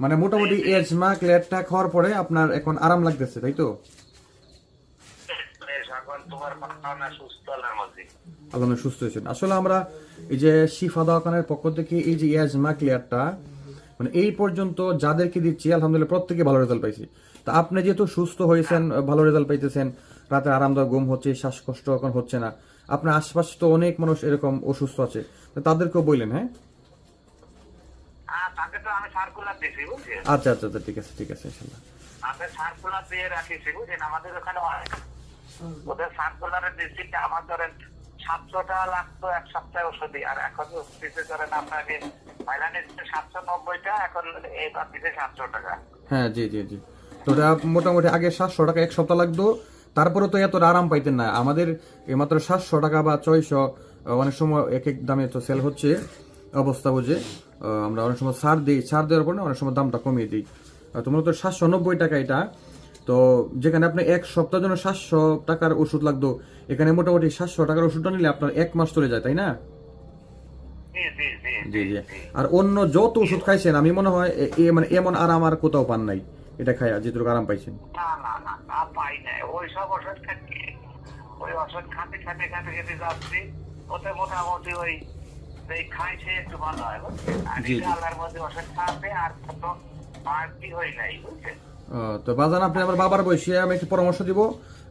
মানে মোটামুটি এজমা ক্লেটটা খাওয়ার পরে আপনার এখন আরাম লাগতেছে, তাই তো? এখন তোমার পাওনা সুস্থ আল্লাহর মধ্যে। আল্লাহ সুস্থ হয়েছেন। আসলে আমরা এই যে শিফা দওয়াখানের পক্ষ থেকে এই যে এজমা ক্লিয়ারটা মানে এই পর্যন্ত যাদেরকে দিচ্ছি আলহামদুলিল্লাহ প্রত্যেকে ভালো রেজাল্ট পাইছি। তা আপনি যেহেতু সুস্থ হয়েছেন, ভালো রেজাল্ট পাইতেছেন, রাতে আরামদায়ক ঘুম হচ্ছে, শ্বাসকষ্ট এখন হচ্ছে না, আপনার আশপাশ তো অনেক মানুষ এরকম অসুস্থ আছে, তো তাদেরকেও বললেন। হ্যাঁ, তাকে তো আমি সার্কুলার দিছি বুঝছেন। আচ্ছা আচ্ছা আচ্ছা, ঠিক আছে ঠিক আছে ইনশাল্লাহ। আমি সার্কুলার দিয়ে রাখিছি বুঝছেন। আমাদের ওখানে অনেক ওদের সার্কুলারের দিচ্ছি আমার ধরেন 700 টাকা লাগতো এক সপ্তাহে ওষুধই, আর এখন দিতে ধরেন আপনাকে পয়লা নিচ্ছে 790 টাকা, এখন এবার দিতে 700 টাকা। হ্যাঁ জি জি জি। তো ওটা মোটামুটি আগে 700 টাকা এক সপ্তাহ লাগতো, তারপরে তো এত আরাম পাইতেন না। আমাদের মাত্র 700 টাকা বা 600 অনেক সময় এক এক দামে তো সেল হচ্ছে অবস্থা বুঝে। আমরা অনেক সময় ছাড় দিই, ছাড় দেওয়ার পর না অনেক সময় দামটা কমিয়ে দিই। তোমরা তো 790 টাকা এটা, তো যেখানে আপনি এক সপ্তাহের জন্য 700 টাকার ওষুধ লাগতো, এখানে মোটামুটি 700 টাকার ওষুধটা নিলে আপনার 1 মাস চলে যায়, তাই না? জি জি জি জি জি। আর অন্য যত ওষুধ খাইছেন আমি মনে হয় মানে এমন আরাম আর কোথাও পান নাই এটা খাইয়া, যেটুকু আরাম পাইছেন। না না না তা পাই নাই। ওই সব ওষুধ খাচ্ছি, ওই ওষুধ খাতে খাতে খাতে খেতে যাচ্ছি, ওতে মোটামুটি ওই এই খাইছে একটু ভালো হয় বুঝছেন। আর জি, এটা জি। আল্লাহর মধ্যে ওষুধ খাতে আর কত বাড়তি হই নাই বুঝছেন। তো বাজান, আপনি আমার বাবার বয়সে আমি একটু পরামর্শ দিব,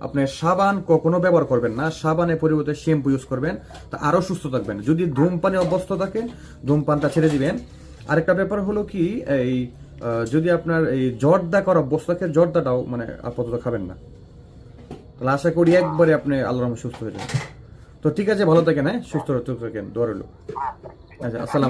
আপনি সাবান কখনো ব্যবহার করবেন না, সাবানের পরিবর্তে শ্যাম্পু ইউজ করবেন, তা আরো সুস্থ থাকবেন। যদি ধূমপানে অভ্যস্ত থাকে ধূমপানটা ছেড়ে দিবেন। আরেকটা ব্যাপার হলো কি, এই যদি আপনার এই জর্দা করা অভ্যস্ত থাকে, জর্দাটাও মানে আপাতত খাবেন না। তাহলে আশা করি একবারে আপনি আল্লাহর রহমতে সুস্থ হয়ে যাবেন। তো ঠিক আছে, ভালো থাকেন, হ্যাঁ, সুস্থ থাকেন, দোয়া রইল। আচ্ছা। আচ্ছা, আসসালাম।